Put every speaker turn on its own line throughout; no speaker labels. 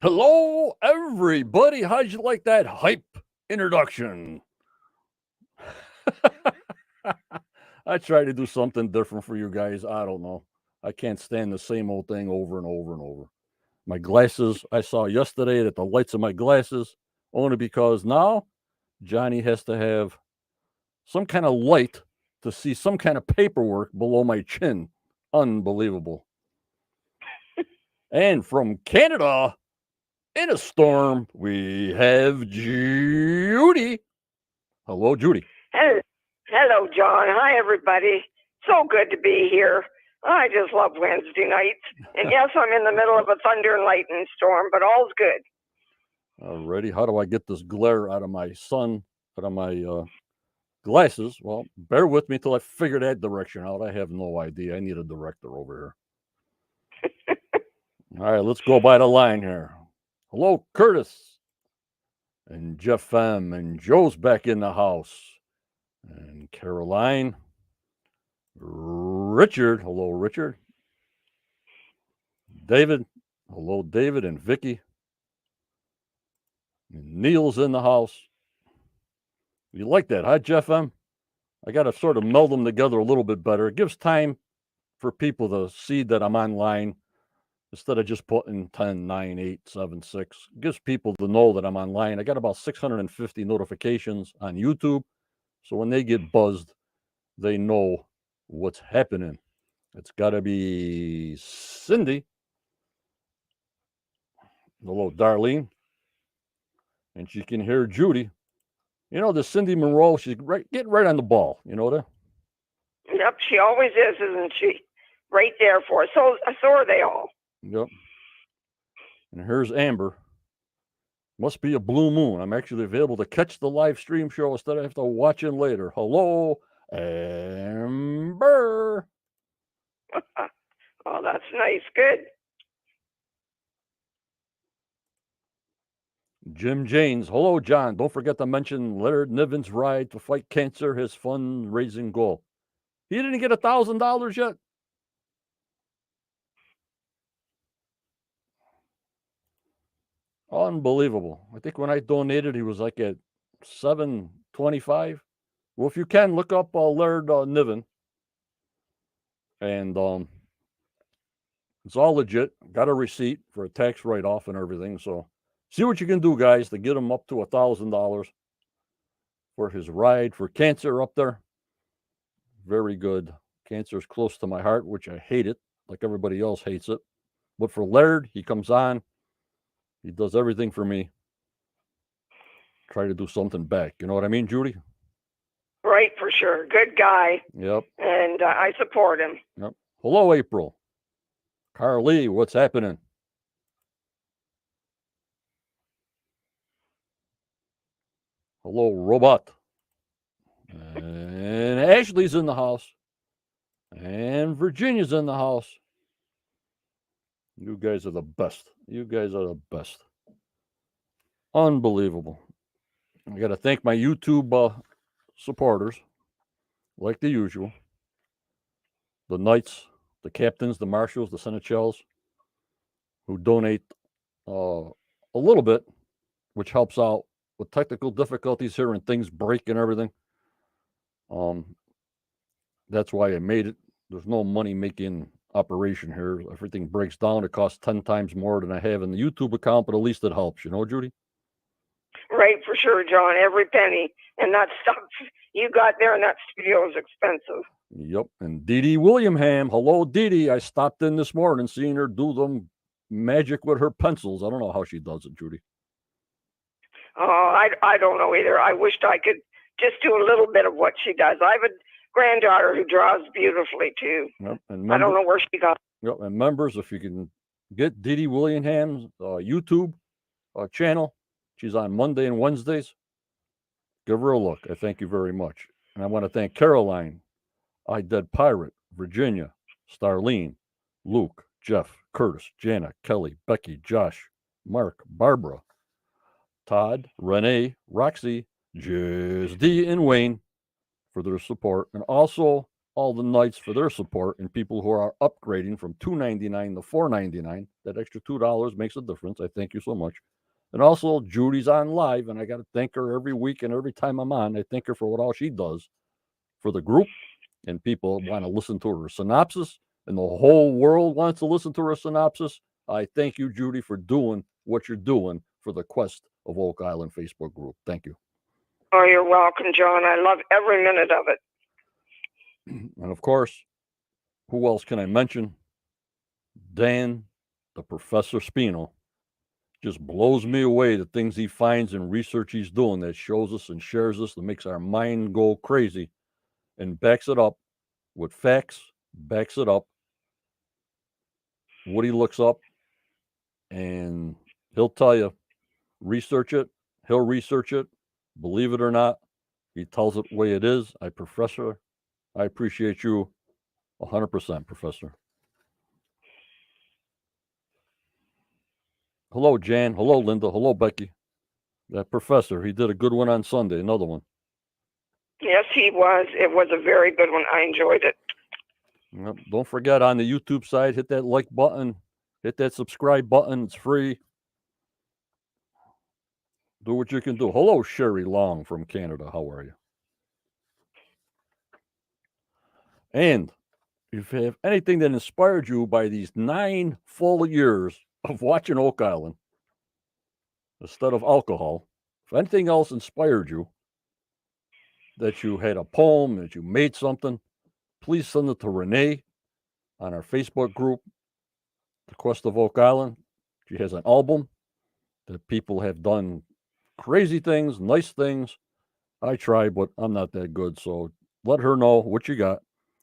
Hello, everybody. How'd you like that hype introduction? I try to do something different for you guys. I don't know. I can't stand the same old thing over and over and over. My glasses, I saw yesterday that the lights of my glasses, only because now Johnny has to have some kind of light to see some kind of paperwork below my chin. Unbelievable. And from Canada, in a storm, we have Judy. Hello, Judy.
Hello, John. Hi, everybody. So good to be here. I just love Wednesday nights. And yes, I'm in the middle of a thunder and lightning storm, but all's good.
Alrighty, how do I get this glare out of my glasses? Well, bear with me till I figure that direction out. I have no idea. I need a director over here. All right, let's go by the line here. Hello, Curtis. And Jeff M. And Joe's back in the house. And Caroline. Richard. Hello, Richard. David. Hello, David and Vicky. And Neil's in the house. You like that, huh, Jeff M? I got to sort of meld them together a little bit better. It gives time for people to see that I'm online instead of just putting 10, 9, 8, 7, 6. It gives people to know that I'm online. I got about 650 notifications on YouTube. So when they get buzzed, they know what's happening. It's got to be Cindy. Hello, Darlene. And she can hear Judy. You know, the Cindy Monroe, she's getting right on the ball. You know that?
Yep, she always is, isn't she? Right there for us. So are they all.
Yep. And here's Amber. Must be a blue moon. I'm actually available to catch the live stream show instead of have to watch it later. Hello, Amber.
Oh, that's nice. Good.
Jim Janes. Hello, John. Don't forget to mention Leonard Niven's ride to fight cancer, his fundraising goal. He didn't get $1,000 yet. Unbelievable. I think when I donated, he was like at $725. Well, if you can, look up Laird Niven. And it's all legit. Got a receipt for a tax write-off and everything. So see what you can do, guys, to get him up to $1,000 for his ride for cancer up there. Very good. Cancer is close to my heart, which I hate it, like everybody else hates it. But for Laird, he comes on. He does everything for me. Try to do something back. You know what I mean, Judy?
Right, for sure. Good guy.
Yep.
And I support him.
Yep. Hello, April. Carly, what's happening? Hello, Robot. And Ashley's in the house. And Virginia's in the house. You guys are the best. You guys are the best. Unbelievable. I got to thank my YouTube supporters, like the usual. The Knights, the Captains, the Marshals, the Senechels, who donate a little bit, which helps out with technical difficulties here and things break and everything. That's why I made it. There's no money making operation here. Everything breaks down. It costs 10 times more than I have in the YouTube account, but at least it helps. You know, Judy?
Right, for sure, John. Every penny. And that stuff you got there in that studio is expensive.
Yep. And Dee Dee Williamham. Hello, Dee Dee. I stopped in this morning seeing her do them magic with her pencils. I don't know how she does it, Judy.
Oh, I don't know either. I wished I could just do a little bit of what she does. I have a granddaughter who draws beautifully too.
Yep. And
I don't know where she got.
Yep. And members, if you can get Dee Dee Willingham's YouTube channel, she's on Monday and Wednesdays. Give her a look. I thank you very much. And I want to thank Caroline, I Dead Pirate, Virginia, Starlene, Luke, Jeff, Curtis, Jana, Kelly, Becky, Josh, Mark, Barbara, Todd, Renee, Roxy, Jizz D, and Wayne for their support. And also all the Knights for their support and people who are upgrading from $2.99 to $4.99. That extra $2 makes a difference. I thank you so much. And also, Judy's on live, and I got to thank her every week and every time I'm on. I thank her for what all she does for the group. And people want to listen to her synopsis, and the whole world wants to listen to her synopsis. I thank you, Judy, for doing what you're doing for the Quest of Oak Island Facebook group. Thank you.
Oh, you're welcome, John. I love every minute of it.
And of course, who else can I mention? Dan, the Professor Spino, just blows me away the things he finds and research he's doing that shows us and shares us that makes our mind go crazy and backs it up with facts, backs it up. What he looks up, and he'll tell you, research it, he'll research it, believe it or not, he tells it the way it is. Professor, I appreciate you 100%, Professor. Hello, Jan. Hello, Linda. Hello, Becky. That Professor, he did a good one on Sunday, another one.
Yes, he was. It was a very good one. I enjoyed it.
Yep. Don't forget, on the YouTube side, hit that like button, hit that subscribe button. It's free. Do what you can do. Hello, Sherry Long from Canada. How are you? And if you have anything that inspired you by these 9 full years of watching Oak Island instead of alcohol, if anything else inspired you, that you had a poem, that you made something, please send it to Renee on our Facebook group, The Quest of Oak Island. She has an album that people have done crazy things, nice things. I try, but I'm not that good. So let her know what you got.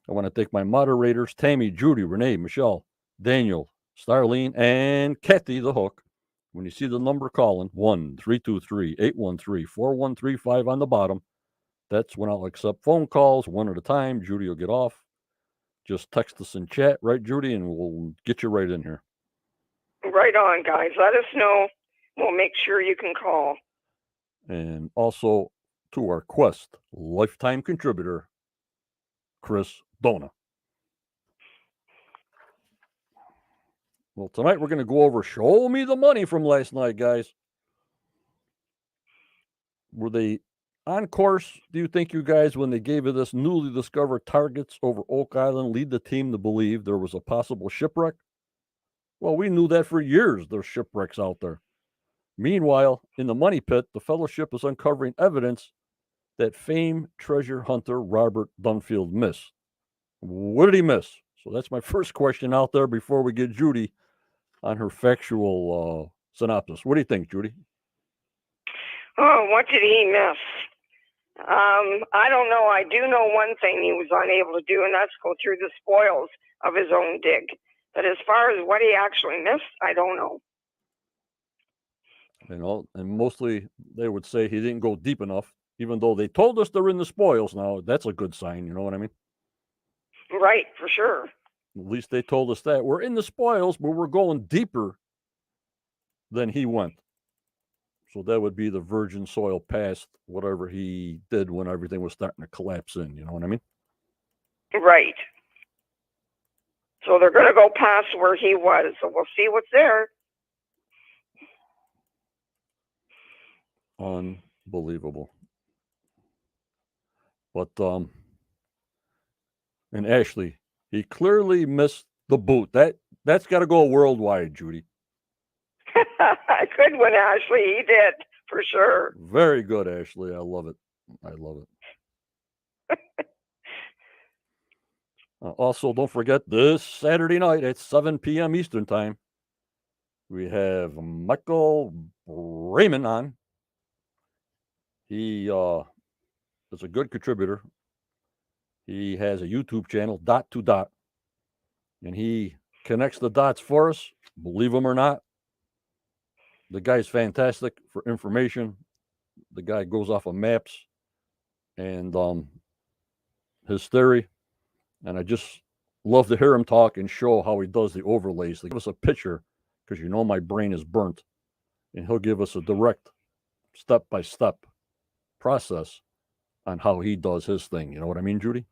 I want to thank my moderators, Tammy, Judy, Renee, Michelle, Daniel, Starlene, and Kathy the Hook. When you see the number calling, 1-323-813-4135 on the bottom, that's when I'll accept phone calls one at a time. Judy will get off. Just text us in chat, right, Judy, and we'll get you right in here.
Right on, guys. Let us know. We'll make sure you can call.
And also to our Quest lifetime contributor, Chris Dona. Well, tonight we're going to go over Show Me the Money from last night, guys. Were they on course, do you think, you guys, when they gave you this newly discovered targets over Oak Island, lead the team to believe there was a possible shipwreck? Well, we knew that for years, there's shipwrecks out there. Meanwhile, in the money pit, the Fellowship is uncovering evidence that famed treasure hunter Robert Dunfield missed. What did he miss? So that's my first question out there before we get Judy on her factual synopsis. What do you think, Judy?
Oh, what did he miss? I don't know. I do know one thing he was unable to do, and that's go through the spoils of his own dig. But as far as what he actually missed, I don't know.
You know, and mostly they would say he didn't go deep enough, even though they told us they're in the spoils. Now, that's a good sign, you know what I mean?
Right, for sure.
At least they told us that. We're in the spoils, but we're going deeper than he went. So that would be the virgin soil past whatever he did when everything was starting to collapse in, you know what I mean?
Right. So they're going to go past where he was. So we'll see what's there.
Unbelievable. But, and Ashley, he clearly missed the boot. That's got to go worldwide, Judy.
Good one, Ashley. He did, for sure.
Very good, Ashley. I love it. I love it. Also, don't forget this Saturday night at 7 p.m. Eastern Time, we have Michael Raymond on. He is a good contributor. He has a YouTube channel, Dot to Dot, and he connects the dots for us, believe him or not. The guy's fantastic for information. The guy goes off of maps and his theory. And I just love to hear him talk and show how he does the overlays. They give us a picture, because you know my brain is burnt. And he'll give us a direct step-by-step process on how he does his thing. You know what I mean, Judy?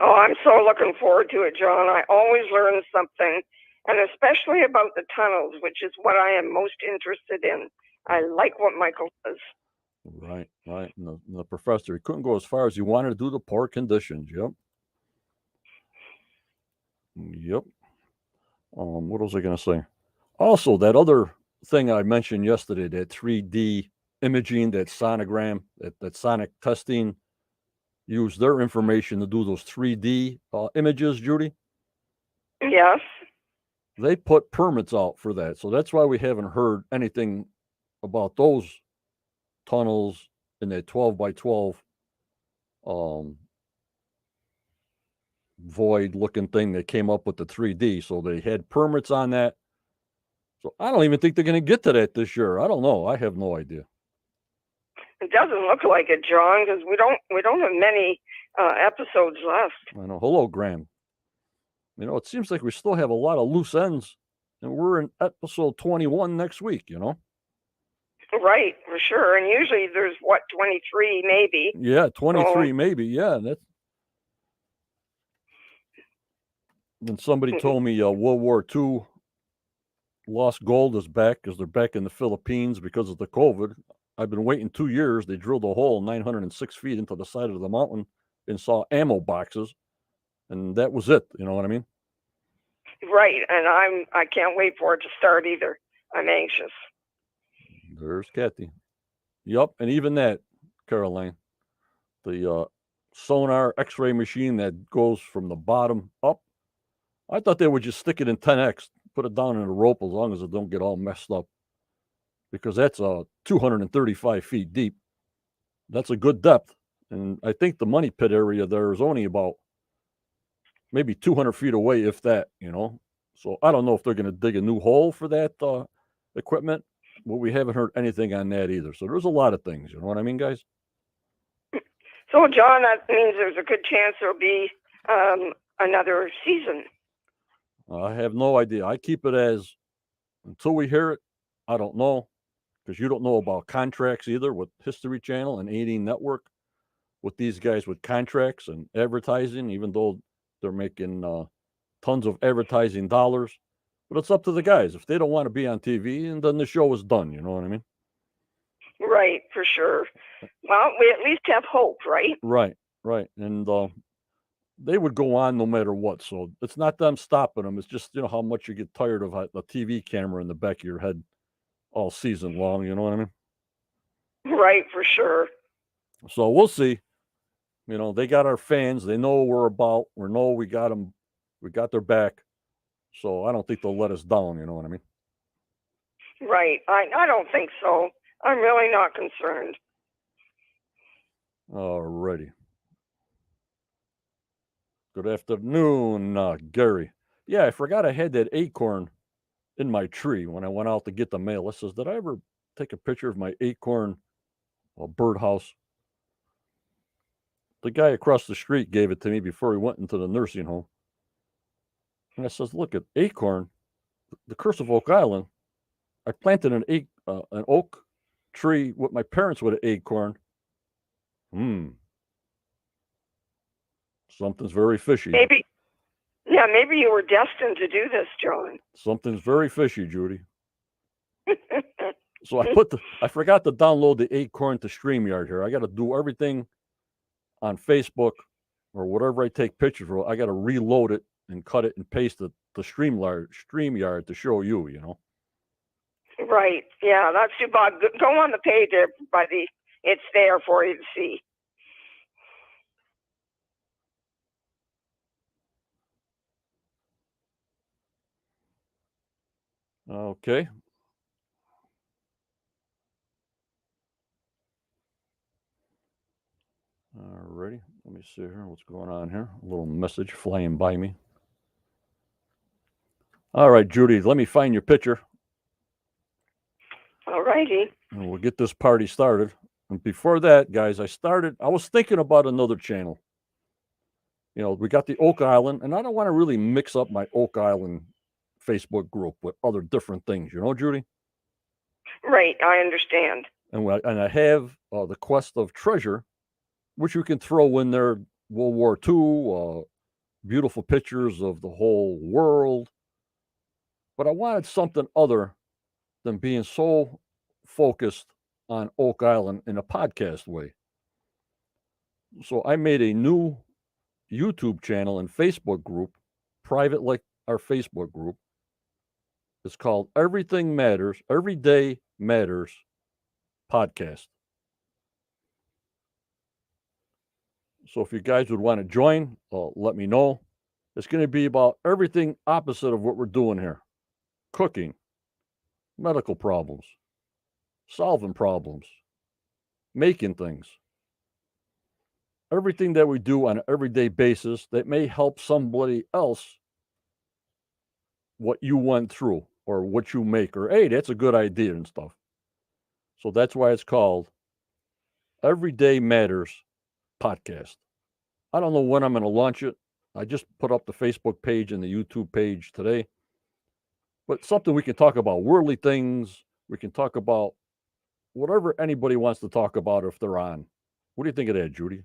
Oh, I'm so looking forward to it, John. I always learn something, and especially about the tunnels, which is what I am most interested in. I like what Michael does.
Right, right. And the professor, he couldn't go as far as he wanted to do the poor conditions. Yep. Yep. What was I going to say? Also, that other thing I mentioned yesterday, that 3D imaging, that sonogram, that sonic testing, use their information to do those 3D images, Judy.
Yes.
They put permits out for that. So that's why we haven't heard anything about those tunnels in that 12 by 12 void looking thing that came up with the 3D. So they had permits on that. So I don't even think they're going to get to that this year. I don't know. I have no idea.
It doesn't look like it, John, because we don't have many episodes left.
I know. Hello, Graham. You know, it seems like we still have a lot of loose ends, and we're in episode 21 next week, you know?
Right, for sure. And usually there's, 23 maybe?
Yeah, 23 maybe. Yeah, that's... And somebody told me World War II lost gold is back because they're back in the Philippines because of the COVID. I've been waiting 2 years. They drilled a hole 906 feet into the side of the mountain and saw ammo boxes, and that was it. You know what I mean?
Right, and I can't wait for it to start either. I'm anxious.
There's Kathy. Yep, and even that, Caroline, the Sonar X-ray machine that goes from the bottom up. I thought they would just stick it in 10x, put it down in a rope as long as it don't get all messed up, because that's 235 feet deep. That's a good depth, and I think the money pit area there is only about maybe 200 feet away, if that. You know, so I don't know if they're going to dig a new hole for that equipment, but we haven't heard anything on that either. So there's a lot of things. You know what I mean, guys?
So, John, that means there's a good chance there'll be another season.
I have no idea. I keep it as until we hear it. I don't know, because you don't know about contracts either with History Channel and 18 Network, with these guys with contracts and advertising, even though they're making tons of advertising dollars. But it's up to the guys. If they don't want to be on TV, and then the show is done. You know what I mean?
Right, for sure. Well, we at least have hope, right?
Right, right. And they would go on no matter what. So it's not them stopping them. It's just, you know, how much you get tired of the TV camera in the back of your head all season long. You know what I mean?
Right, for sure.
So we'll see. You know, they got our fans. They know what we're about. We know we got them. We got their back. So I don't think they'll let us down. You know what I mean?
Right. I don't think so. I'm really not concerned.
Alrighty. Good afternoon, Gary. Yeah, I forgot I had that acorn in my tree when I went out to get the mail. It says, did I ever take a picture of my acorn birdhouse? The guy across the street gave it to me before he went into the nursing home. And I says, look at Acorn, the Curse of Oak Island. I planted an oak tree with my parents with an acorn. Something's very fishy.
Maybe you were destined to do this, John.
Something's very fishy, Judy. So I forgot to download the Acorn to StreamYard here. I got to do everything on Facebook or whatever I take pictures of. I got to reload it and cut it and paste it to StreamYard to show you, you know.
Right. Yeah, that's too bad. Go on the page, everybody. It's there for you to see.
Okay. Alrighty. Let me see here. What's going on here? A little message flying by me. All right, Judy, let me find your picture.
Alrighty.
And we'll get this party started. And before that, guys, I was thinking about another channel. You know, we got the Oak Island, and I don't want to really mix up my Oak Island Facebook group with other different things, you know, Judy?
Right, I understand.
And I have the Quest of Treasure, which you can throw in there World War II, beautiful pictures of the whole world. But I wanted something other than being so focused on Oak Island in a podcast way. So I made a new YouTube channel and Facebook group, private like our Facebook group. It's called Everything Matters, Everyday Matters Podcast. So if you guys would want to join, let me know. It's going to be about everything opposite of what we're doing here: cooking, medical problems, solving problems, making things. Everything that we do on an everyday basis that may help somebody else what you went through or what you make, or hey, that's a good idea and stuff. So that's why it's called Everyday Matters Podcast. I don't know when I'm going to launch it. I just put up the Facebook page and the YouTube page today. But something we can talk about worldly things. We can talk about whatever anybody wants to talk about if they're on. What do you think of that, Judy?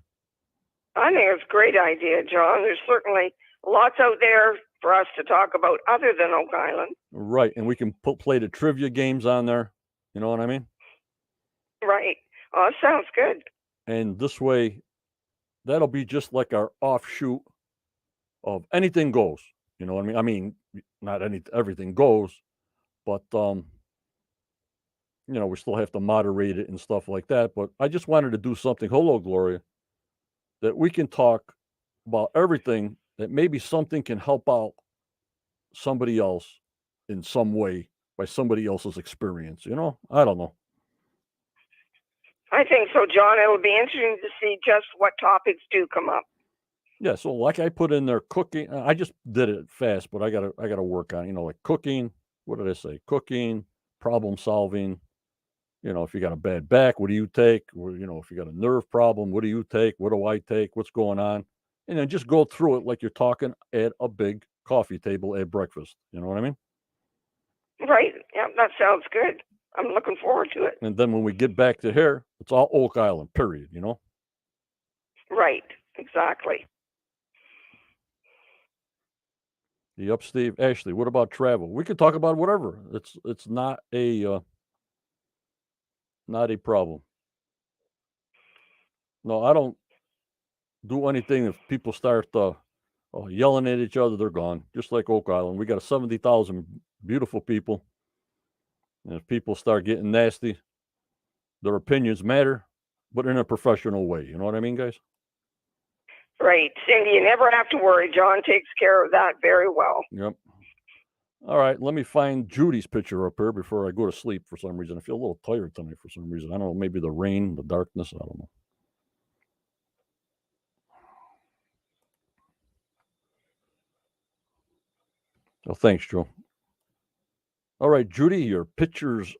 I think it's a great idea, John. There's certainly lots out there for us to talk about other than Oak Island.
Right. And we can play the trivia games on there. You know what I mean?
Right. Oh, sounds good.
And this way, that'll be just like our offshoot of anything goes. You know what I mean? I mean, not everything goes, but we still have to moderate it and stuff like that. But I just wanted to do something. Hello, Gloria, that we can talk about everything that maybe something can help out somebody else in some way by somebody else's experience. I don't know.
I think so, John. It'll be interesting to see just what topics do come up.
Yeah, so like I put in there cooking. I just did it fast, but I gotta work on like cooking. What did I say? Cooking, problem solving. If you got a bad back, what do you take? Or, if you got a nerve problem, what do you take? What do I take? What's going on? And then just go through it like you're talking at a big coffee table at breakfast. You know what I mean?
Right. Yeah, that sounds good. I'm looking forward to it.
And then when we get back to here, it's all Oak Island, period,
Right. Exactly.
Yep, Steve. Ashley, what about travel? We could talk about whatever. It's not a problem. No, I don't do anything if people start yelling at each other. They're gone, just like Oak Island. We got 70,000 beautiful people, and if people start getting nasty, their opinions matter, but in a professional way. You know what I mean, guys?
Right. Cindy, you never have to worry. John takes care of that very well.
Yep. All right, let me find Judy's picture up here before I go to sleep for some reason. I feel a little tired tonight for some reason. I don't know, maybe the rain, the darkness, I don't know. Oh, thanks, Joe. All right, Judy, your picture's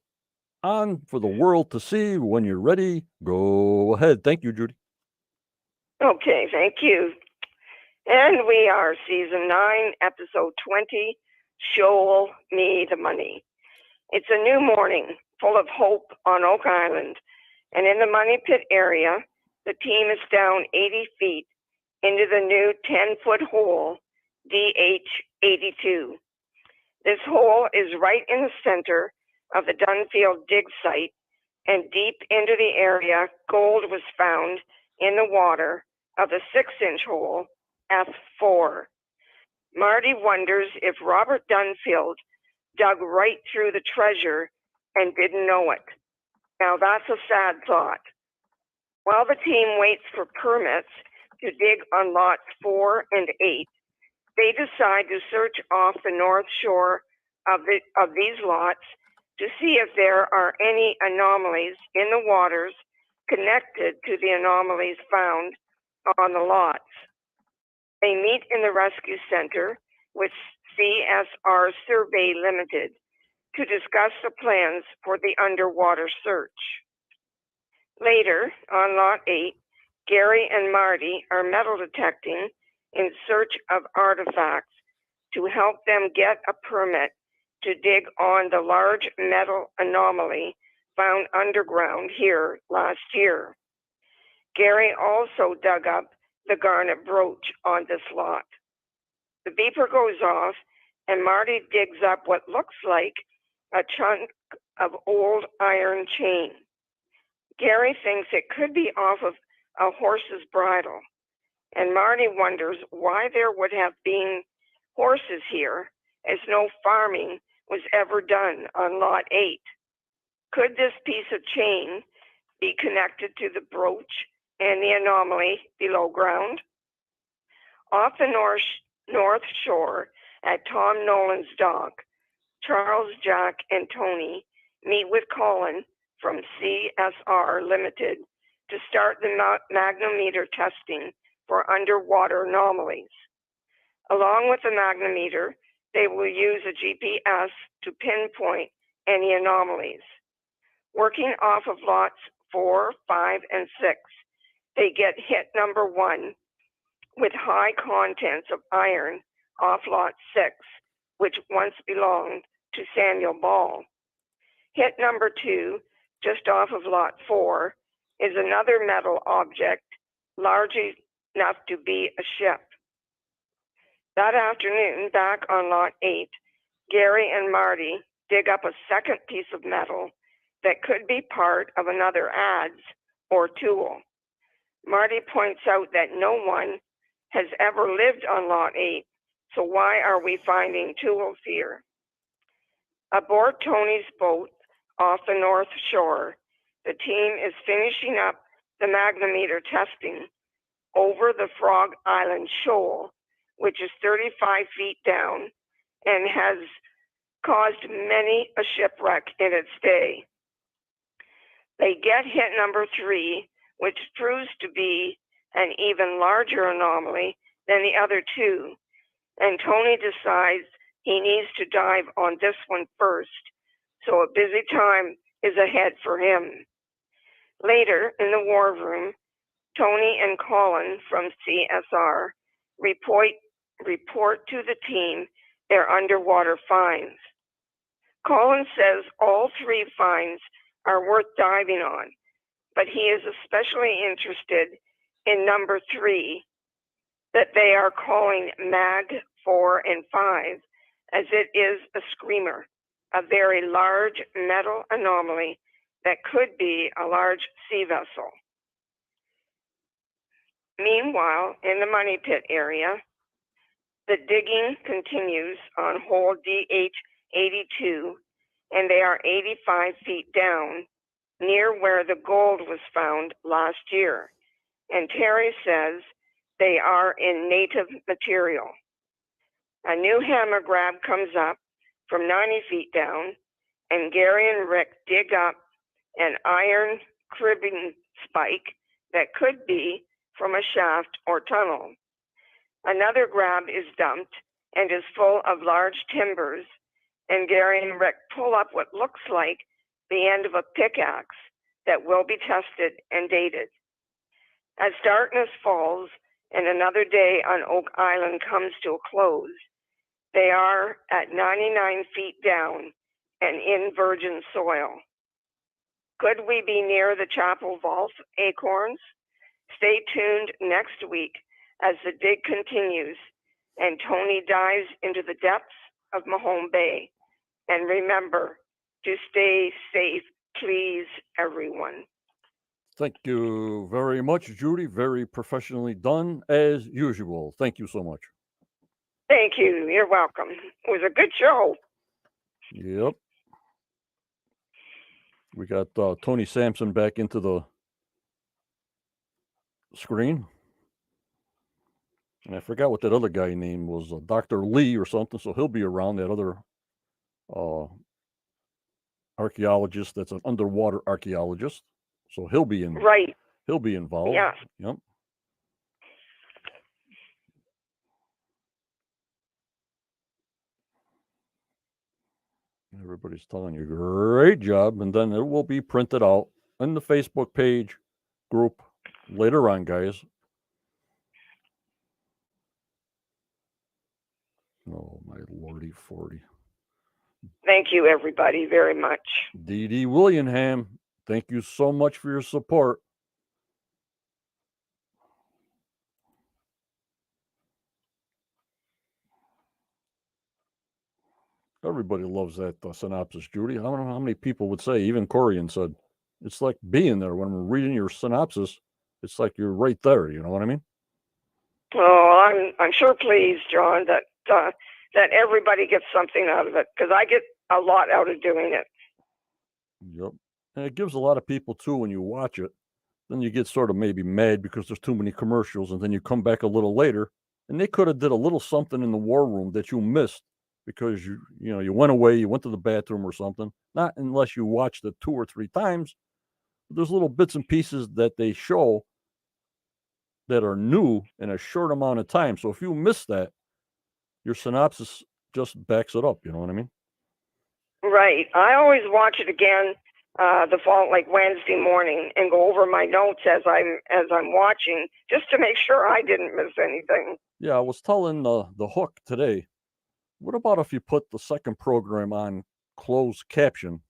on for the world to see. When you're ready, go ahead. Thank you, Judy.
Okay, thank you. And we are season 9, episode 20, Shoal, Me the Money. It's a new morning full of hope on Oak Island. And in the Money Pit area, the team is down 80 feet into the new 10-foot hole, DH82. This hole is right in the center of the Dunfield dig site, and deep into the area, gold was found in the water of the 6-inch hole, F4. Marty wonders if Robert Dunfield dug right through the treasure and didn't know it. Now that's a sad thought. While the team waits for permits to dig on lots 4 and 8, they decide to search off the north shore of these lots to see if there are any anomalies in the waters connected to the anomalies found on the lots. They meet in the rescue center with CSR Survey Limited to discuss the plans for the underwater search. Later, on Lot 8, Gary and Marty are metal detecting in search of artifacts to help them get a permit to dig on the large metal anomaly found underground here last year. Gary also dug up the garnet brooch on this lot. The beeper goes off, and Marty digs up what looks like a chunk of old iron chain. Gary thinks it could be off of a horse's bridle, and Marty wonders why there would have been horses here, as no farming was ever done on Lot 8. Could this piece of chain be connected to the brooch and the anomaly below ground? Off the north shore at Tom Nolan's dock, Charles, Jack, and Tony meet with Colin from CSR Limited to start the magnometer testing for underwater anomalies. Along with the magnometer, they will use a GPS to pinpoint any anomalies. Working off of lots 4, 5, and 6, they get hit number 1 with high contents of iron off lot 6, which once belonged to Samuel Ball. Hit number 2, just off of lot 4, is another metal object large enough to be a ship. That afternoon, back on lot 8, Gary and Marty dig up a second piece of metal that could be part of another adze or tool. Marty points out that no one has ever lived on lot 8, so why are we finding tools here? Aboard Tony's boat off the north shore, the team is finishing up the magnometer testing over the Frog Island Shoal, which is 35 feet down and has caused many a shipwreck in its day. They get hit number 3, which proves to be an even larger anomaly than the other 2, and Tony decides he needs to dive on this one first, so a busy time is ahead for him. Later, in the war room, Tony and Colin from CSR report to the team their underwater finds. Colin says all 3 finds are worth diving on, but he is especially interested in number 3, that they are calling Mag 4 and 5, as it is a screamer, a very large metal anomaly that could be a large sea vessel. Meanwhile, in the Money Pit area, the digging continues on hole DH82, and they are 85 feet down, near where the gold was found last year. And Terry says they are in native material. A new hammer grab comes up from 90 feet down, and Gary and Rick dig up an iron cribbing spike that could be from a shaft or tunnel. Another grab is dumped and is full of large timbers, and Gary and Rick pull up what looks like the end of a pickaxe that will be tested and dated. As darkness falls and another day on Oak Island comes to a close, they are at 99 feet down and in virgin soil. Could we be near the Chapel Vault Acorns? Stay tuned next week as the dig continues and Tony dives into the depths of Mahone Bay. And remember to stay safe, please, everyone.
Thank you very much, Judy. Very professionally done, as usual. Thank you so much.
Thank you. You're welcome. It was a good show.
Yep. We got Tony Sampson back into the screen. And I forgot what that other guy name was, Dr. Lee or something, so he'll be around, that other archaeologist that's an underwater archaeologist. So he'll be in.
Right.
He'll be involved.
Yeah.
Yep. Everybody's telling you, great job. And then it will be printed out in the Facebook page group later on, guys. Oh, my lordy 40.
Thank you, everybody, very much.
Dee Dee Willingham, thank you so much for your support. Everybody loves that synopsis, Judy. I don't know how many people would say, even Corian said, it's like being there when we're reading your synopsis. It's like you're right there. You know what I mean?
Oh, I'm sure pleased, John, that everybody gets something out of it, because I get a lot out of doing it.
Yep. And it gives a lot of people too when you watch it. Then you get sort of maybe mad because there's too many commercials, and then you come back a little later, and they could have did a little something in the war room that you missed because you went away, you went to the bathroom or something. Not unless you watched it 2 or 3 times. But there's little bits and pieces that they show that are new in a short amount of time. So if you miss that, your synopsis just backs it up. You know what I mean?
Right. I always watch it again like Wednesday morning, and go over my notes as I'm watching, just to make sure I didn't miss anything.
Yeah, I was telling the Hook today. What about if you put the second program on closed caption?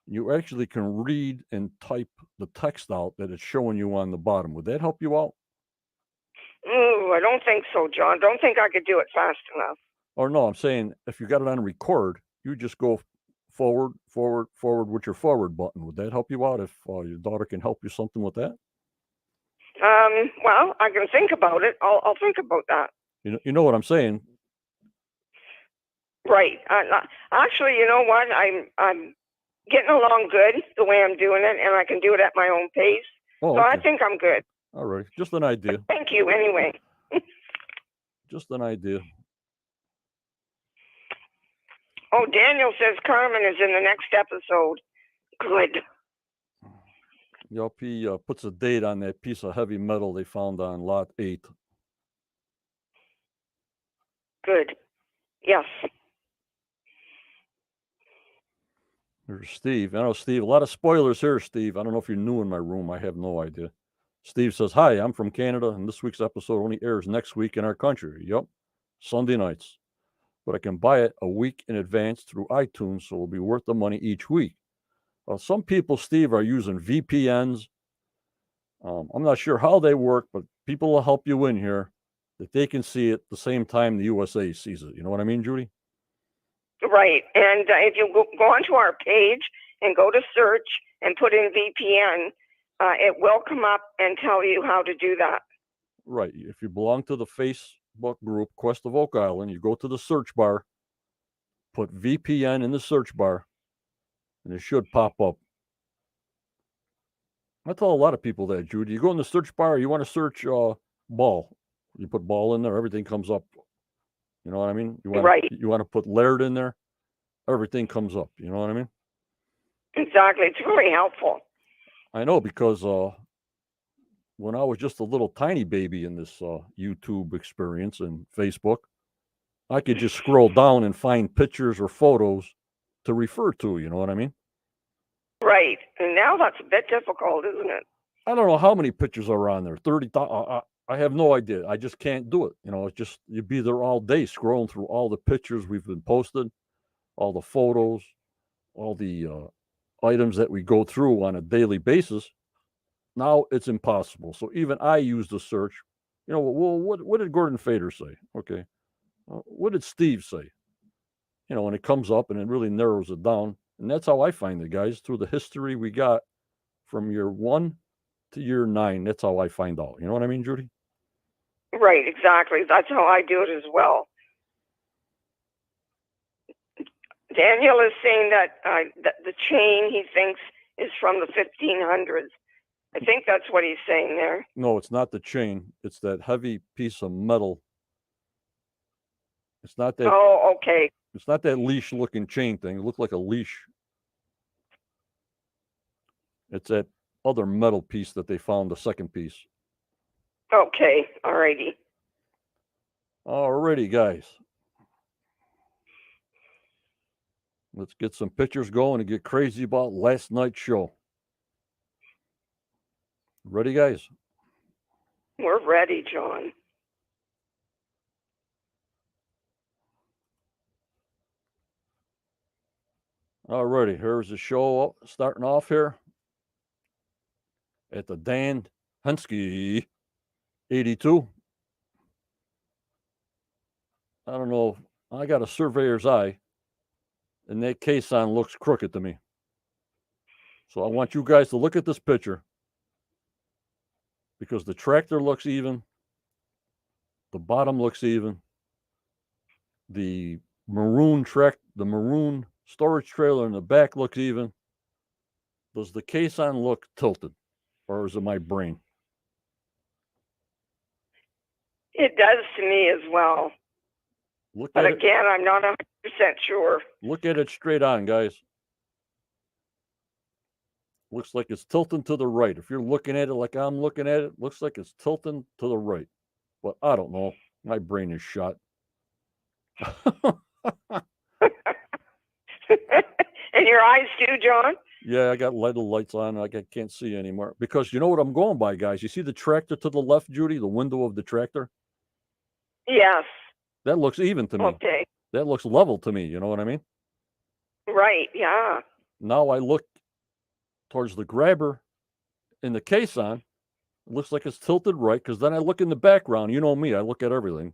You actually can read and type the text out that it's showing you on the bottom. Would that help you out?
Ooh, I don't think so, John. Don't think I could do it fast enough.
Or no, I'm saying if you got it on record, you just go forward, forward, forward with your forward button. Would that help you out if your daughter can help you something with that?
Well, I can think about it. I'll think about that.
You know what I'm saying?
Right. Actually, you know what? I'm getting along good the way I'm doing it, and I can do it at my own pace.
Oh,
So
okay.
I think I'm good.
All right. Just an idea.
Thank you anyway.
Just an idea.
Oh, Daniel says Carmen is in the next episode. Good.
Yep, he puts a date on that piece of heavy metal they found on lot 8.
Good. Yes.
There's Steve. I know, Steve, a lot of spoilers here, Steve. I don't know if you're new in my room. I have no idea. Steve says, hi, I'm from Canada, and this week's episode only airs next week in our country. Yep, Sunday nights. But I can buy it a week in advance through iTunes, so it'll be worth the money each week. Some people, Steve, are using VPNs. I'm not sure how they work, but people will help you in here that they can see it the same time the USA sees it. You know what I mean, Judy?
Right. And if you go onto our page and go to search and put in VPN, it will come up and tell you how to do that.
Right. If you belong to the Facebook group Quest of Oak Island, you go to the search bar, put VPN in the search bar, and it should pop up. I tell a lot of people that, Judy. You go in the search bar, you want to search ball. You put ball in there, everything comes up. You know what I mean? You want to put Laird in there, everything comes up. You know what I mean?
Exactly. It's really helpful.
I know, because when I was just a little tiny baby in this YouTube experience and Facebook, I could just scroll down and find pictures or photos to refer to. You know what I mean?
Right. And now that's a bit difficult, isn't it?
I don't know how many pictures are on there. 30,000. I have no idea. I just can't do it. You know, it's just, you'd be there all day scrolling through all the pictures we've been posted, all the photos, all the items that we go through on a daily basis. Now it's impossible. So even I use the search. You know, well, what did Gordon Fader say? Okay. What did Steve say? You know, and it comes up and it really narrows it down. And that's how I find it, guys, through the history we got from year 1 to year 9. That's how I find out. You know what I mean, Judy?
Right, exactly. That's how I do it as well. Daniel is saying that the chain, he thinks, is from the 1500s. I think that's what he's saying there.
No, it's not the chain. It's that heavy piece of metal. It's not that.
Oh, okay.
It's not that leash-looking chain thing. It looked like a leash. It's that other metal piece that they found, the second piece.
Okay, alrighty.
Alrighty, guys. Let's get some pictures going and get crazy about last night's show. Ready, guys?
We're ready, John.
Alrighty, here's the show starting off here at the Dan Hensky 82. I don't know. I got a surveyor's eye. and that caisson looks crooked to me. So I want you guys to look at this picture, because the tractor looks even, the bottom looks even, the maroon storage trailer in the back looks even. Does the caisson look tilted, or is it my brain?
It does to me as well.
Look
But
at it.
again, I'm not 100% sure.
Look at it straight on, guys. Looks like it's tilting to the right. If you're looking at it like I'm looking at it, looks like it's tilting to the right. But I don't know. My brain is shot.
And your eyes too, John?
Yeah, I got little lights on. I can't see anymore. Because you know what I'm going by, guys? You see the tractor to the left, Judy? The window of the tractor?
Yes.
That looks even to me.
Okay.
That looks level to me. You know what I mean?
Right. Yeah.
Now I look towards the grabber in the caisson. It looks like it's tilted right, because then I look in the background. You know me. I look at everything.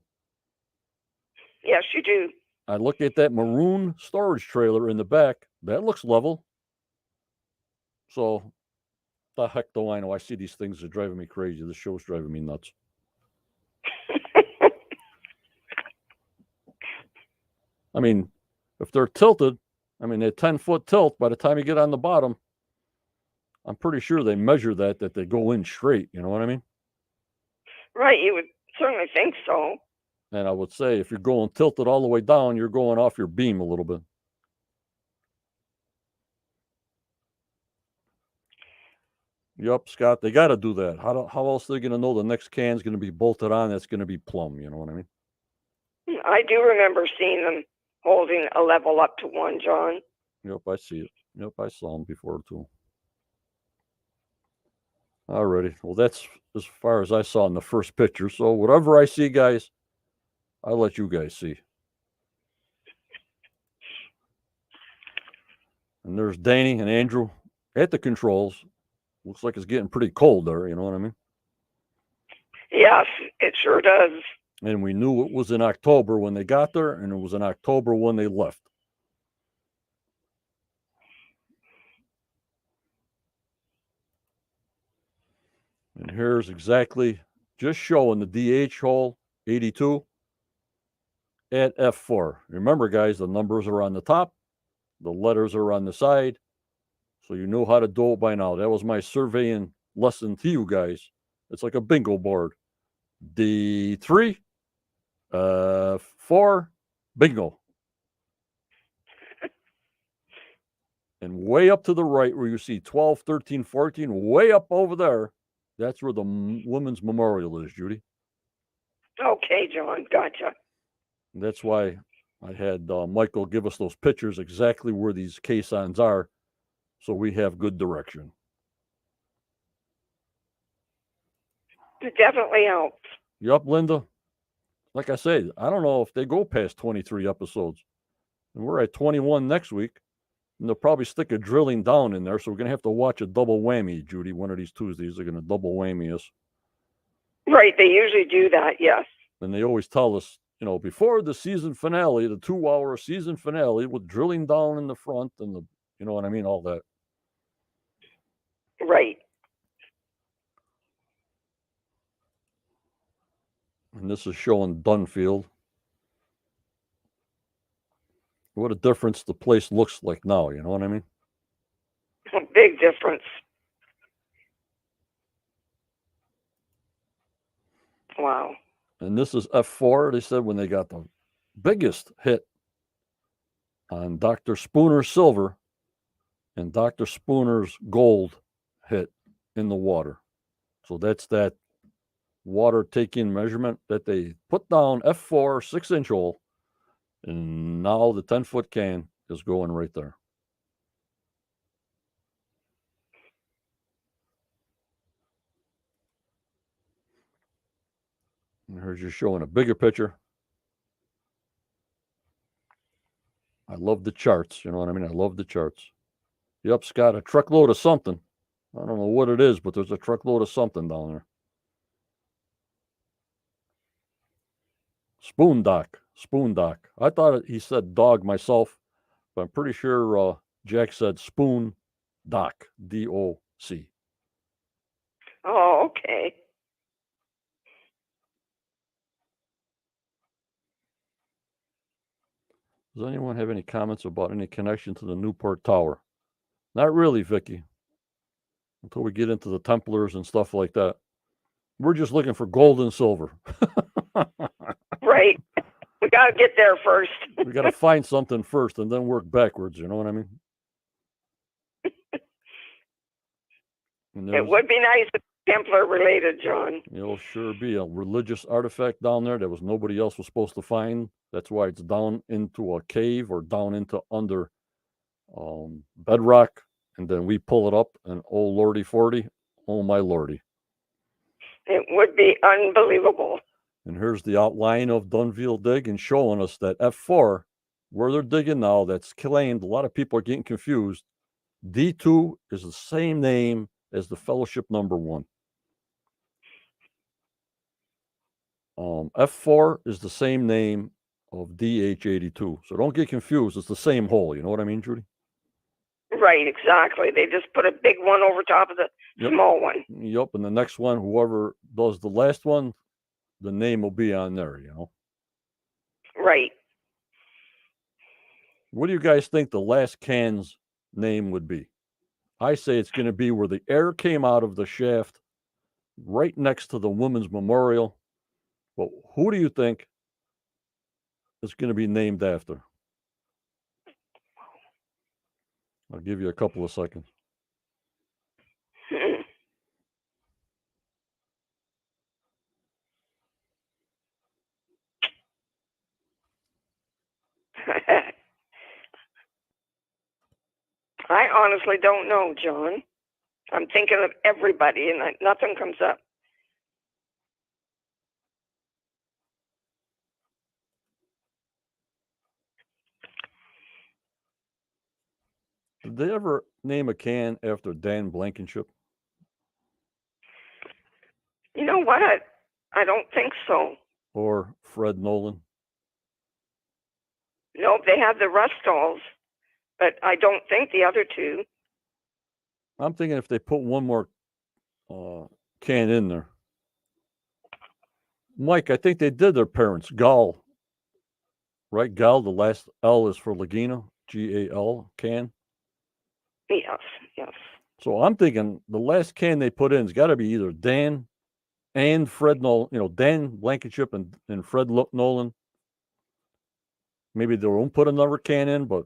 Yes, you do.
I look at that maroon storage trailer in the back. That looks level. So, the heck do I know? I see these things are driving me crazy. This show's driving me nuts. I mean, if they're tilted, I mean, they're 10-foot tilt. By the time you get on the bottom, I'm pretty sure they measure that they go in straight. You know what I mean?
Right. You would certainly think so.
And I would say if you're going tilted all the way down, you're going off your beam a little bit. Yep, Scott, they got to do that. How else are they going to know the next can's going to be bolted on? That's going to be plumb. You know what I mean?
I do remember seeing them holding a level up to one, John.
Yep, I see it. Yep, I saw them before too. Alrighty. Well, that's as far as I saw in the first picture. So whatever I see, guys, I'll let you guys see. And there's Danny and Andrew at the controls. Looks like it's getting pretty cold there. You know what I mean?
Yes, it sure does.
And we knew it was in October when they got there, and it was in October when they left. And here's exactly just showing the DH hole 82 at F4. Remember, guys, the numbers are on the top, the letters are on the side. So you know how to do it by now. That was my surveying lesson to you guys. It's like a bingo board. D3, 4, bingo. And way up to the right where you see 12, 13, 14, way up over there, that's where the Women's Memorial is, Judy.
Okay, John, gotcha.
And that's why I had Michael give us those pictures exactly where these caissons are, so we have good direction.
It definitely helps.
You up, Linda? Like I said, I don't know if they go past 23 episodes. And we're at 21 next week. And they'll probably stick a drilling down in there. So we're going to have to watch a double whammy, Judy. One of these Tuesdays, they're going to double whammy us.
Right, they usually do that, yes.
And they always tell us, you know, before the season finale, the 2-hour season finale with drilling down in the front and the, you know what I mean, all that.
Right.
And this is showing Dunfield. What a difference the place looks like now, you know what I mean?
A big difference. Wow.
And this is F4. They said when they got the biggest hit on Dr. Spooner's silver and Dr. Spooner's gold hit in the water. So that's that water taking measurement that they put down F4 6-inch hole. And now the 10-foot can is going right there. And here's you showing a bigger picture. I love the charts. You know what I mean? I love the charts. Yep, Scott, a truckload of something. I don't know what it is, but there's a truckload of something down there. Spoon dock. I thought he said dog myself, But I'm pretty sure Jack said Spoon Dock, D-O-C.
Oh, okay.
Does anyone have any comments about any connection to the Newport Tower? Not really, Vicky. Until we get into the Templars and stuff like that. We're just looking for gold and silver.
Right. We got to get there first.
We got to find something first and then work backwards. You know what I mean?
It would be nice if Templar related, John.
It'll sure be a religious artifact down there that was nobody else was supposed to find. That's why it's down into a cave or down into under bedrock, and then we pull it up, and oh lordy forty, oh my lordy.
It would be unbelievable.
And here's the outline of Dunville Dig and showing us that F4, where they're digging now, that's claimed. A lot of people are getting confused. D2 is the same name as the Fellowship number 1. F4 is the same name of DH82. So don't get confused. It's the same hole. You know what I mean, Judy?
Right, exactly. They just put a big one over top of the small one.
Yep. And the next one, whoever does the last one, the name will be on there, you know?
Right.
What do you guys think the last can's name would be? I say it's going to be where the air came out of the shaft right next to the Women's Memorial. But who do you think is going to be named after? I'll give you a couple of seconds.
I honestly don't know, John. I'm thinking of everybody, and nothing comes up.
Did they ever name a can after Dan Blankenship?
You know what? I don't think so.
Or Fred Nolan?
Nope, they had the Rustalls, but I don't think the other two.
I'm thinking if they put one more can in there. Mike, I think they did their parents. Gall. Right? Gall, the last L is for Laguna. G-A-L, can.
Yes, yes.
So I'm thinking the last can they put in has got to be either Dan and Fred Nolan, you know, Dan Blankenship and Fred Nolan. Maybe they won't put another can in, but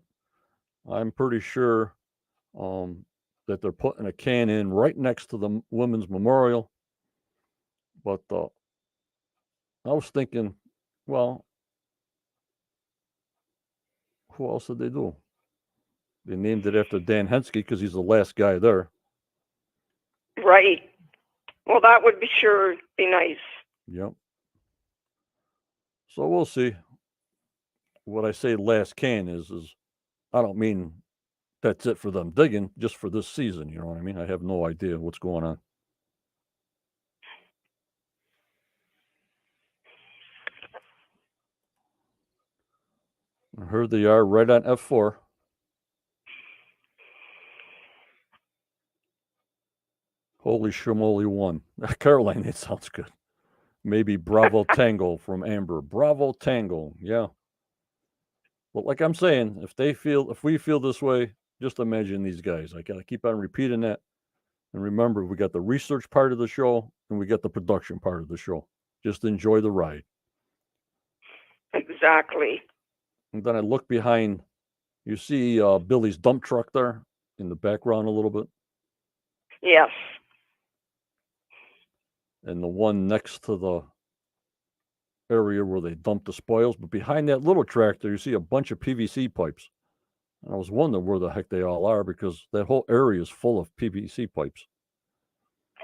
I'm pretty sure that they're putting a can in right next to the Women's Memorial. But I was thinking, well, who else did they do? They named it after Dan Henske because he's the last guy there.
Right. Well, that would be nice.
Yep. So we'll see. What I say last can is I don't mean that's it for them digging, just for this season. You know what I mean? I have no idea what's going on. Here they are right on F4. Holy Shimoly 1. Caroline, it sounds good. Maybe Bravo Tango from Amber. Bravo Tango. Yeah. But like I'm saying, if we feel this way, just imagine these guys. I gotta keep on repeating that. And remember, we got the research part of the show and we got the production part of the show. Just enjoy the ride.
Exactly.
And then I look behind. You see Billy's dump truck there in the background a little bit?
Yes.
And the one next to the area where they dump the spoils. But behind that little tractor, you see a bunch of PVC pipes. And I was wondering where the heck they all are because that whole area is full of PVC pipes.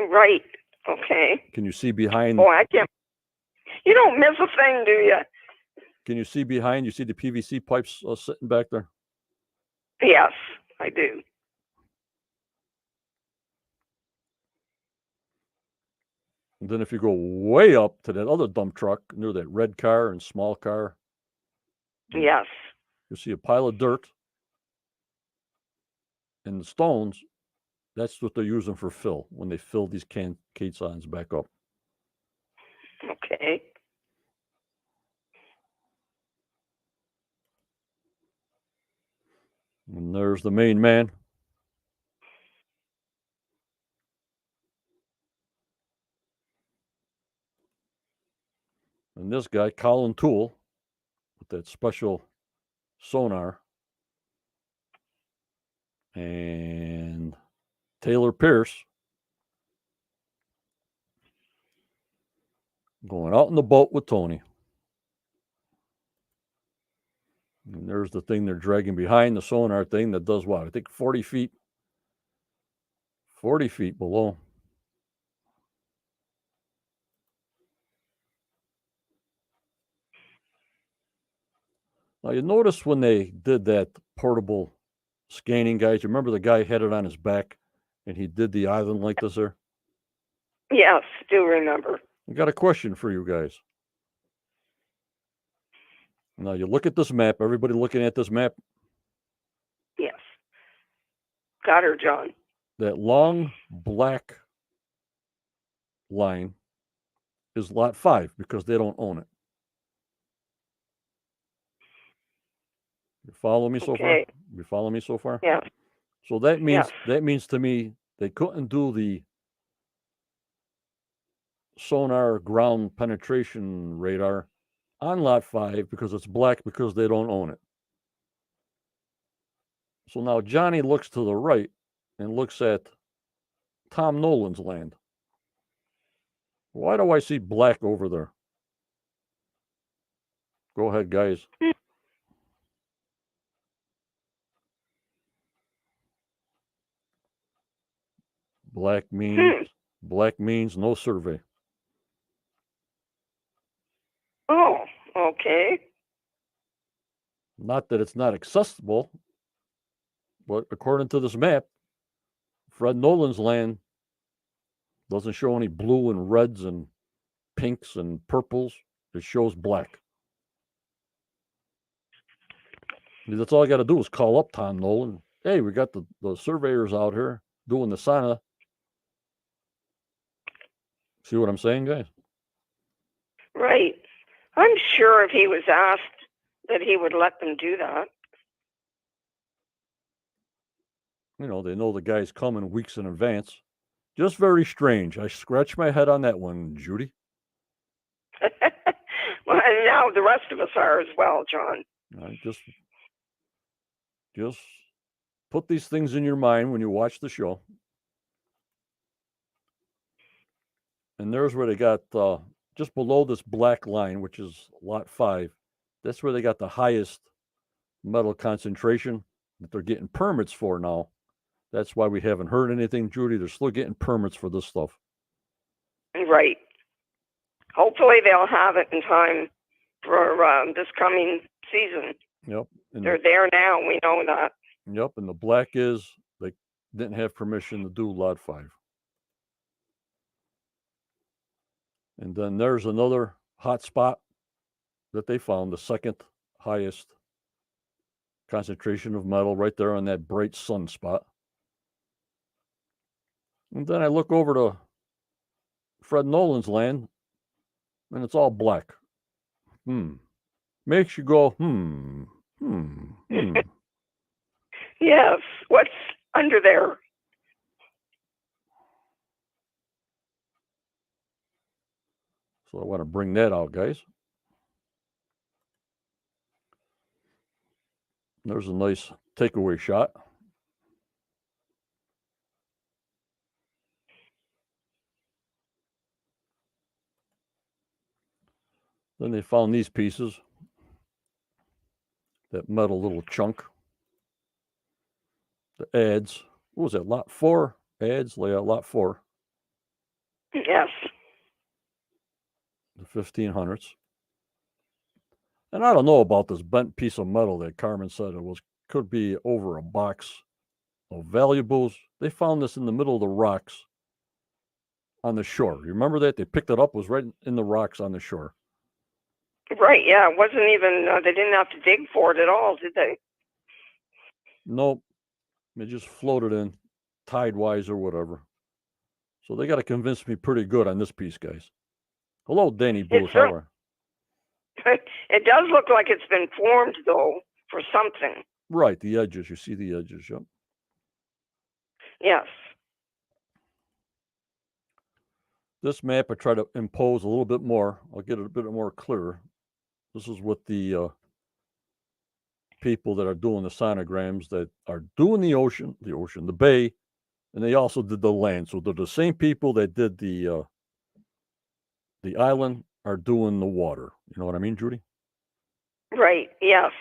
Right. Okay.
Can you see behind?
Oh, I can't. You don't miss a thing, do you?
Can you see behind? You see the PVC pipes sitting back there?
Yes, I do.
And then if you go way up to that other dump truck near that red car and small car.
Yes.
You'll see a pile of dirt. and the stones, that's what they're using for fill when they fill these caissons back up.
Okay.
And there's the main man. And this guy, Colin Toole, with that special sonar. And Taylor Pierce going out in the boat with Tony. And there's the thing they're dragging behind, the sonar thing that does what? I think 40 feet below. Now, you notice when they did that portable scanning, guys, you remember the guy had it on his back and he did the island like this there?
Yes, do remember.
I got a question for you guys. Now, you look at this map. Everybody looking at this map?
Yes. Got her, John.
That long black line is lot 5 because they don't own it. You follow me so far? You follow me so far?
Yeah.
So that means to me they couldn't do the sonar ground penetration radar on lot 5 because it's black because they don't own it. So now Johnny looks to the right and looks at Tom Nolan's land. Why do I see black over there? Go ahead, guys. Black means no survey.
Oh, okay.
Not that it's not accessible, but according to this map, Fred Nolan's land doesn't show any blue and reds and pinks and purples. It shows black. That's all I got to do is call up Tom Nolan. Hey, we got the surveyors out here doing the sauna. See what I'm saying, guys?
Right. I'm sure if he was asked that he would let them do that.
You know, they know the guy's coming weeks in advance. Just very strange. I scratch my head on that one, Judy.
Well, and now the rest of us are as well, John.
Just put these things in your mind when you watch the show. And there's where they got just below this black line, which is lot 5. That's where they got the highest metal concentration that they're getting permits for now. That's why we haven't heard anything, Judy. They're still getting permits for this stuff.
Right. Hopefully they'll have it in time for this coming season.
Yep.
They're there now. We know that.
Yep. And the black is they didn't have permission to do lot 5. And then there's another hot spot that they found, the second highest concentration of metal right there on that bright sun spot. And then I look over to Fred Nolan's land, and it's all black. Makes you go,
Yes. What's under there?
So I want to bring that out, guys. There's a nice takeaway shot. Then they found these pieces, that metal little chunk, the adds. What was that, lot 4? Adds, layout lot 4.
Yes.
The 1500s. And I don't know about this bent piece of metal that Carmen said could be over a box of valuables. They found this in the middle of the rocks on the shore. You remember that? They picked it up, was right in the rocks on the shore.
Right, yeah. It wasn't even, they didn't have to dig for it at all, did they?
Nope. They just floated in, tide-wise or whatever. So they got to convince me pretty good on this piece, guys. Hello, Danny Booth. How are
It does look like it's been formed, though, for something.
Right, the edges. You see the edges, yep.
Yes.
This map I try to impose a little bit more. I'll get it a bit more clear. This is what the people that are doing the sonograms that are doing the ocean, the bay, and they also did the land. So they're the same people that did the island are doing the water. You know what I mean, Judy?
Right. Yes.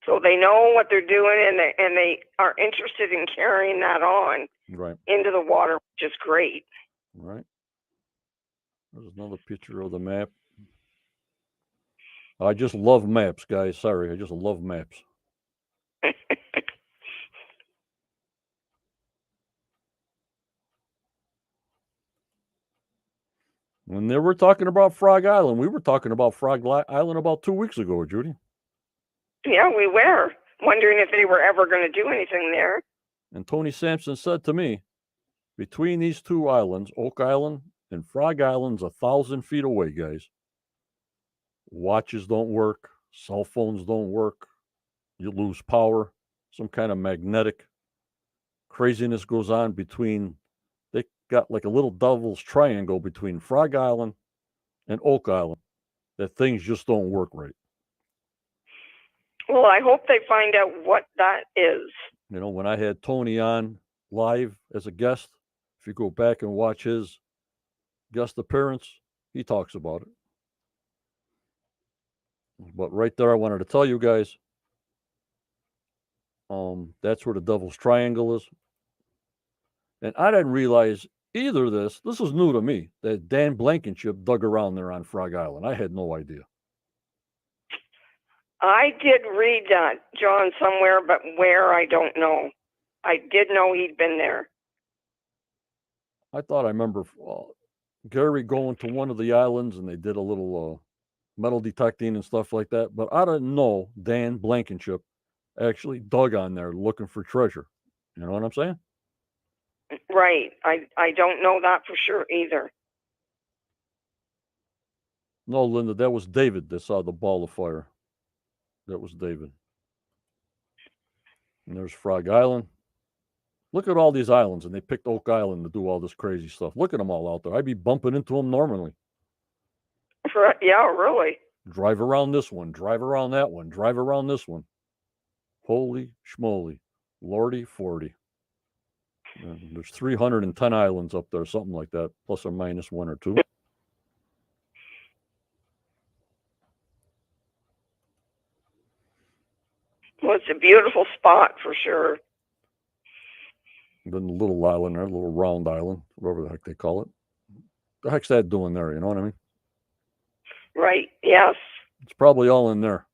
So they know what they're doing, and they are interested in carrying that on
Right.
into the water, which is great.
Right. There's another picture of the map. I just love maps, guys. Sorry, I just love maps. When they were talking about Frog Island, we were talking about Frog Island about 2 weeks ago, Judy.
Yeah, we were wondering if they were ever going to do anything there.
And Tony Sampson said to me, between these two islands, Oak Island and Frog Island's 1,000 feet away, guys. Watches don't work, cell phones don't work, you lose power, some kind of magnetic craziness goes on between, they got like a little devil's triangle between Frog Island and Oak Island, that things just don't work right.
Well, I hope they find out what that is.
You know, when I had Tony on live as a guest, if you go back and watch his guest appearance, he talks about it. But right there, I wanted to tell you guys, that's where the Devil's Triangle is. And I didn't realize either this is new to me, that Dan Blankenship dug around there on Frog Island. I had no idea.
I did read that, John, somewhere, but where, I don't know. I did know he'd been there.
I thought I remember Gary going to one of the islands and they did a little metal detecting and stuff like that. But I didn't know Dan Blankenship actually dug on there looking for treasure. You know what I'm saying?
Right. I don't know that for sure either.
No, Linda, that was David that saw the ball of fire. That was David. And there's Frog Island. Look at all these islands, and they picked Oak Island to do all this crazy stuff. Look at them all out there. I'd be bumping into them normally.
Yeah, really.
Drive around this one, drive around that one, drive around this one. Holy schmoly. Lordy 40. There's 310 islands up there, something like that, plus or minus 1 or 2.
Well, it's a beautiful spot for sure.
And then the little island there, little round island, whatever the heck they call it. The heck's that doing there? You know what I mean?
Right. Yes.
It's probably all in there.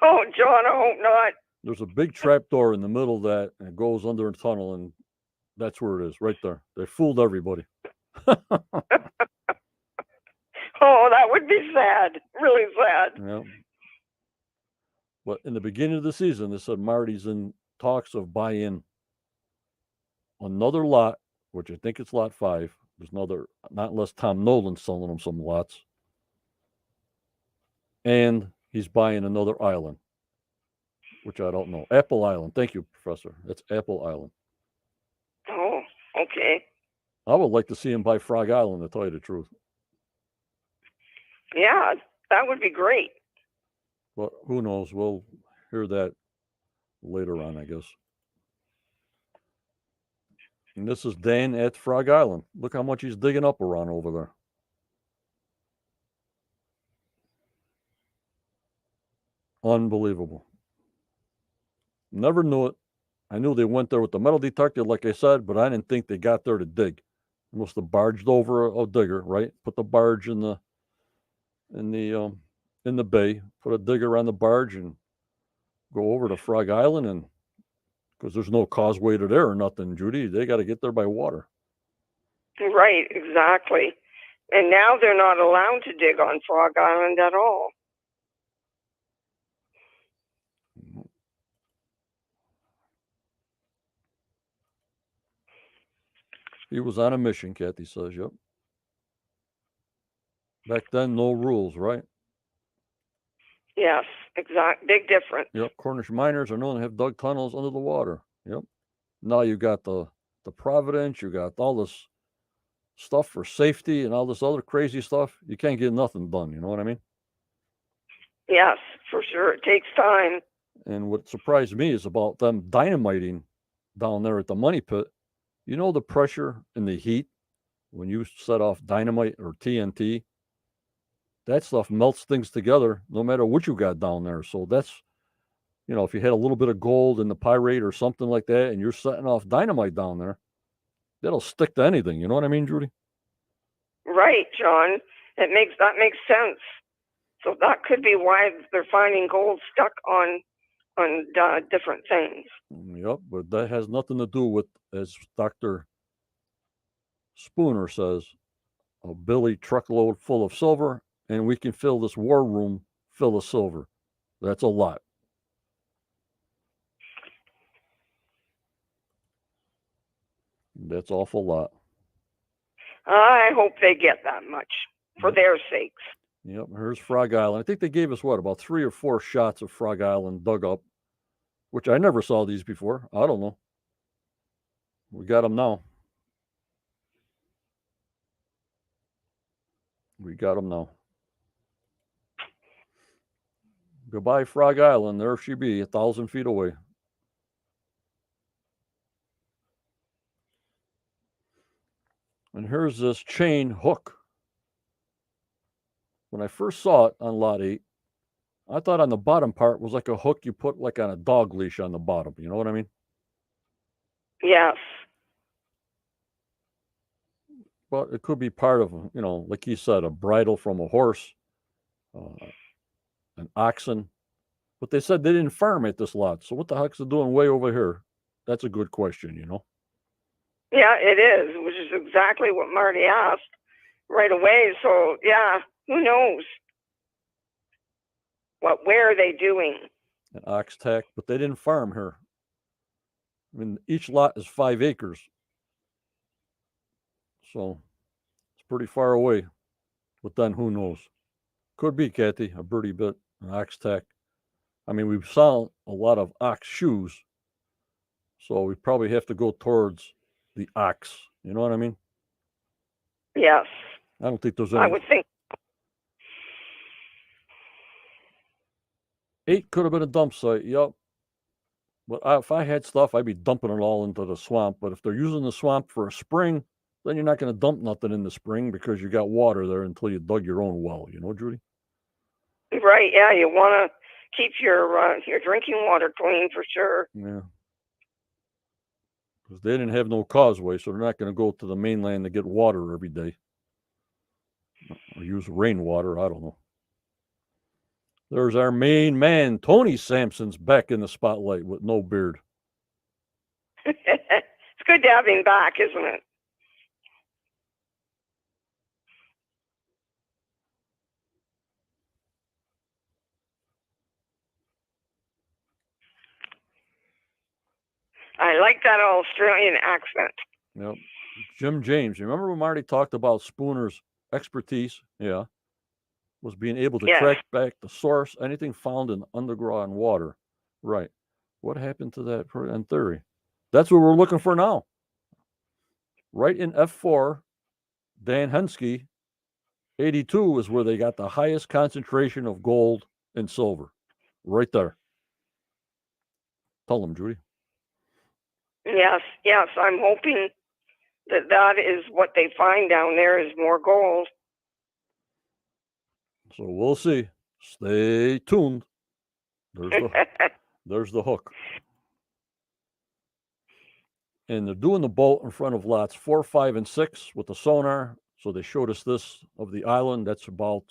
Oh, John, I hope not.
There's a big trap door in the middle of that, and it goes under a tunnel, and that's where it is, right there. They fooled everybody.
Oh, that would be sad. Really sad.
Yeah. But in the beginning of the season, they said Marty's in talks of buying another lot, which I think it's lot 5. There's another, not unless Tom Nolan's selling them some lots. And he's buying another island, which I don't know. Apple Island. Thank you, Professor. That's Apple Island.
Oh, okay.
I would like to see him buy Frog Island, to tell you the truth.
Yeah, that would be great.
But who knows? We'll hear that later on, I guess. And this is Dan at Frog Island. Look how much he's digging up around over there. Unbelievable. Never knew it. I knew they went there with the metal detector, like I said, but I didn't think they got there to dig. They must have barged over a digger, right? Put the barge in the bay, put a digger on the barge, and go over to Frog Island, and because there's no causeway to there or nothing, Judy, they got to get there by water.
Right, exactly. And now they're not allowed to dig on Frog Island at all.
He was on a mission, Kathy says. Yep. Back then, no rules, right?
Yes, big difference.
Yep. Cornish miners are known to have dug tunnels under the water. Yep. Now you got the Providence, you got all this stuff for safety and all this other crazy stuff. You can't get nothing done. You know what I mean?
Yes, for sure. It takes time.
And what surprised me is about them dynamiting down there at the money pit. You know the pressure and the heat when you set off dynamite or TNT, that stuff melts things together no matter what you got down there. So that's, if you had a little bit of gold in the pyrite or something like that and you're setting off dynamite down there, that'll stick to anything. You know what I mean, Judy?
Right, John. That makes sense. So that could be why they're finding gold stuck on different things.
Yep, but that has nothing to do with, as Dr. Spooner says, a Billy truckload full of silver, and we can fill this war room full of silver. That's a lot. That's awful lot.
I hope they get that much for their sakes.
Yep, here's Frog Island. I think they gave us, about 3 or 4 shots of Frog Island dug up, which I never saw these before. I don't know. We got them now. Goodbye, Frog Island. There she be, 1,000 feet away. And here's this chain hook. When I first saw it on Lot 8, I thought on the bottom part was like a hook you put like on a dog leash on the bottom. You know what I mean?
Yes.
But it could be part of, like you said, a bridle from a horse, an oxen. But they said they didn't farm at this lot. So what the heck's it doing way over here? That's a good question,
Yeah, it is, which is exactly what Marty asked right away. So, yeah, who knows? Where are they doing?
An ox tack, but they didn't farm here. I mean, each lot is 5 acres. So it's pretty far away. But then who knows? Could be, Kathy, a birdie bit, an ox tack. I mean, we've saw a lot of ox shoes. So we probably have to go towards the ox. You know what I mean?
Yes.
I don't think there's any.
I would think.
8 could have been a dump site. Yep. But if I had stuff, I'd be dumping it all into the swamp. But if they're using the swamp for a spring, then you're not going to dump nothing in the spring because you got water there until you dug your own well. You know, Judy?
Right. Yeah. You want to keep your drinking water clean for sure.
Yeah. Because they didn't have no causeway, so they're not going to go to the mainland to get water every day. Or use rainwater. I don't know. There's our main man, Tony Sampson's back in the spotlight with no beard.
It's good to have him back, isn't it? I like that Australian accent.
Yep. Jim James. Remember when Marty talked about Spooner's expertise? Yeah. Was being able to track back the source, anything found in underground water. Right. What happened to that in theory? That's what we're looking for now. Right in F4, Dan Hensky, 82 is where they got the highest concentration of gold and silver. Right there. Tell them, Judy.
Yes. I'm hoping that is what they find down there is more gold.
So we'll see. Stay tuned. There's the hook. And they're doing the boat in front of lots 4, 5, and 6 with the sonar. So they showed us this of the island. That's about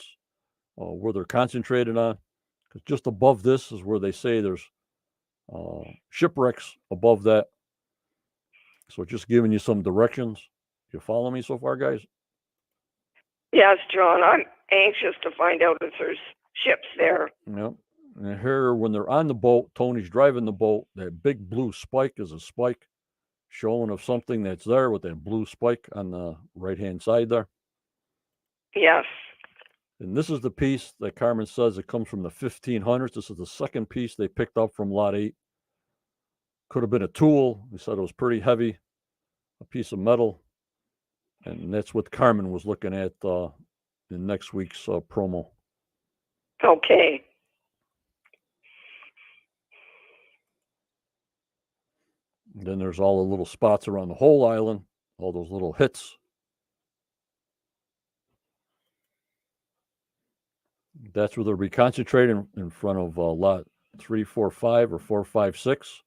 where they're concentrated on. Because just above this is where they say there's shipwrecks above that. So just giving you some directions. You follow me so far, guys?
Yes, John. I'm anxious to find out if there's ships there.
Yep. And here, when they're on the boat, Tony's driving the boat. That big blue spike is a spike. showing of something that's there with that blue spike on the right-hand side there.
Yes.
And this is the piece that Carmen says it comes from the 1500s. This is the second piece they picked up from Lot 8. Could have been a tool. They said it was pretty heavy, a piece of metal. And that's what Carmen was looking at in next week's promo.
Okay.
And then there's all the little spots around the whole island, all those little hits. That's where they'll be concentrating in front of lot 345 or 456.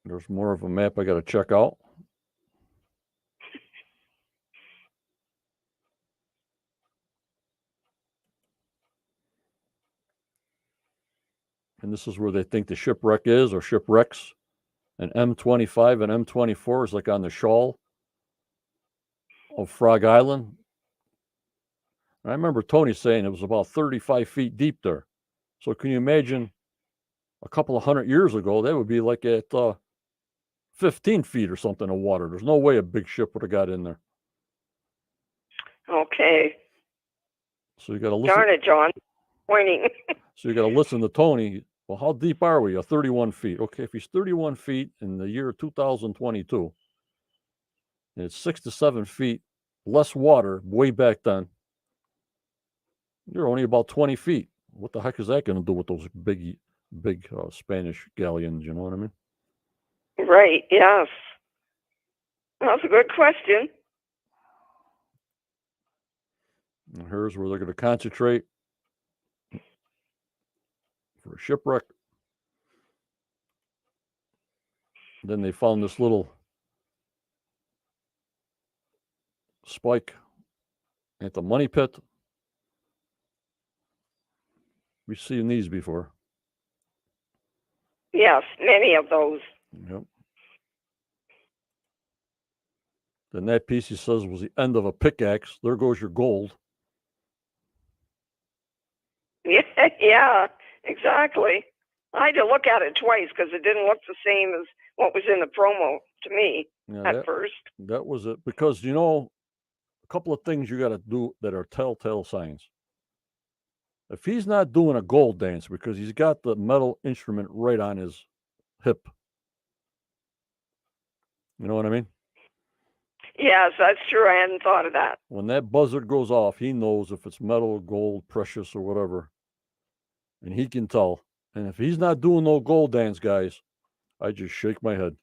There's more of a map I got to check out. And this is where they think the shipwreck is, or shipwrecks. And M25 and M24 is like on the Shoal of Frog Island. And I remember Tony saying it was about 35 feet deep there. So can you imagine a couple of 100 years ago, that would be like at 15 feet or something of water. There's no way a big ship would have got in there.
Okay.
So you got to listen.
Darn it, John. Pointing.
So you got to listen to Tony. Well, how deep are we? 31 feet. Okay, if he's 31 feet in the year 2022, and it's 6 to 7 feet less water way back then, you're only about 20 feet. What the heck is that going to do with those big Spanish galleons? You know what I mean?
Right, yes. That's a good question.
And here's where they're going to concentrate for a shipwreck. Then they found this little spike at the money pit. We've seen these before.
Yes, many of those.
Yep. Then that piece, he says, was the end of a pickaxe. There goes your gold.
Yeah, exactly. I had to look at it twice because it didn't look the same as what was in the promo to me at first.
That was it. Because, you know, a couple of things you got to do that are telltale signs. If he's not doing a gold dance because he's got the metal instrument right on his hip. You know what I mean?
Yes, that's true. I hadn't thought of that.
When that buzzard goes off, he knows if it's metal, gold, precious, or whatever. And he can tell. And if he's not doing no gold dance, guys, I just shake my head.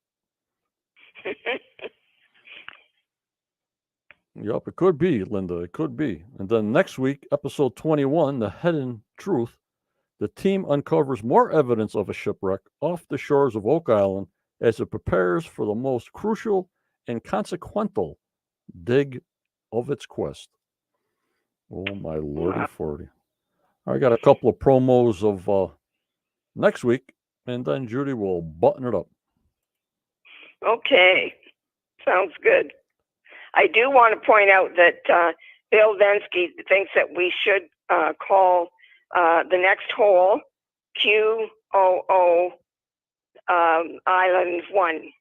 Yep, it could be, Linda. It could be. And then next week, episode 21, The Hidden Truth, the team uncovers more evidence of a shipwreck off the shores of Oak Island as it prepares for the most crucial and consequential dig of its quest. Oh, my lordy 40. I got a couple of promos of next week, and then Judy will button it up.
Okay. Sounds good. I do want to point out that Bill Vensky thinks that we should call the next hole QOO Island 1.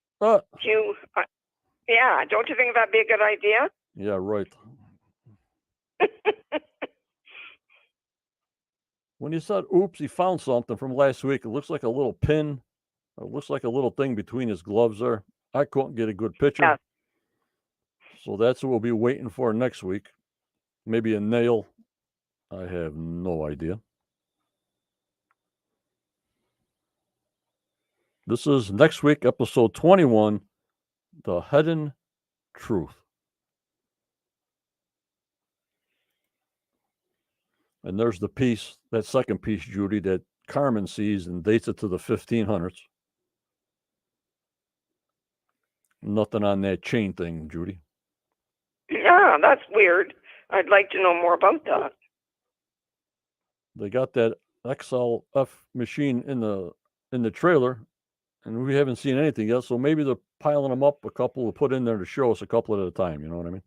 Yeah, don't you think that'd be a good idea?
Yeah, right. When you said, oops, he found something from last week, it looks like a little pin. It looks like a little thing between his gloves there. I couldn't get a good picture.
Yeah.
So that's what we'll be waiting for next week. Maybe a nail. I have no idea. This is next week, episode 21, The Hidden Truth. And there's the piece, that second piece, Judy, that Carmen sees and dates it to the 1500s. Nothing on that chain thing, Judy.
Yeah, that's weird. I'd like to know more about that.
They got that XLF machine in the trailer, and we haven't seen anything yet. So maybe they're piling them up, a couple to put in there to show us a couple at a time. You know what I mean?